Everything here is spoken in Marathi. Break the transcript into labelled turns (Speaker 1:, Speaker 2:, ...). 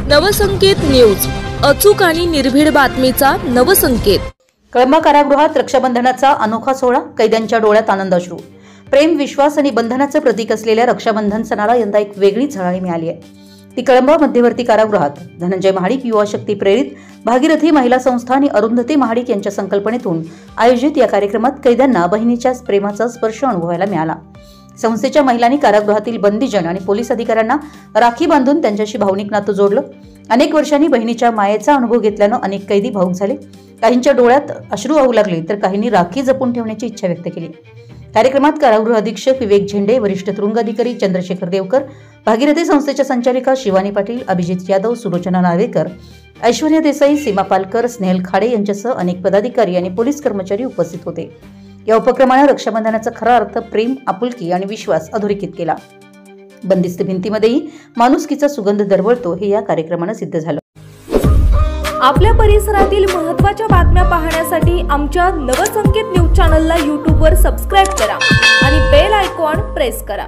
Speaker 1: नवसंकेत न्यूज, अचूक आणि निर्भीड बातमीचा नवसंकेत।
Speaker 2: कळंबा कारागृहात रक्षाबंधनाचा अनोखा सोहळा, कैद्यांच्या डोळ्यात आनंदाश्रू। प्रेम, विश्वास आणि बंधनाचं प्रतीक असलेल्या रक्षाबंधन सणाला यंदा एक वेगळी झळाळी मिळाली आहे। ती कळंबा मध्यवर्ती कारागृहात धनंजय महाडिक युवा शक्ती प्रेरित भागीरथी महिला संस्था आणि अरुंधती महाडिक यांच्या संकल्पनेतून आयोजित या कार्यक्रमात कैद्यांना बहिणीच्या प्रेमाचा स्पर्श अनुभवायला मिळाला। संस्थेच्या महिलांनी कारागृहातील बंदीजन आणि पोलीस अधिकाऱ्यांना राखी बांधून त्यांच्याशी भावनिक नातं जोडलं। अनेक वर्षांनी बहिणीच्या मायेचा अनुभव घेतल्यानं अनेक कैदी भावुक झाले। काहींच्या डोळ्यात अश्रू वाहू लागले तर काहींनी राखी जपून ठेवण्याची इच्छा व्यक्त केली। कार्यक्रमात कारागृह अधीक्षक विवेक झेंडे, वरिष्ठ तुरुंग अधिकारी चंद्रशेखर देवकर, भागीरथी संस्थेच्या संचालिका शिवानी पाटील, अभिजित यादव, सुलोचना नार्वेकर, ऐश्वर्या देसाई, सीमा पालकर, स्नेहल खाडे यांच्यासह अनेक पदाधिकारी आणि पोलीस कर्मचारी उपस्थित होते। या उपक्रमाने रक्षाबंधनाचा खरा अर्थ प्रेम, आपुलकी आणि विश्वास अधोरेखित केला। बंदिस्त भिंतीमध्येही माणुसकीचा सुगंध दरवळतो हे या कार्यक्रमाने सिद्ध झालं।
Speaker 1: आपल्या परिसरातील महत्त्वाच्या बातम्या पाहण्यासाठी आमच्या नवसंकेत न्यूज चॅनलला YouTube वर सबस्क्राइब करा आणि बेल आयकॉन प्रेस करा।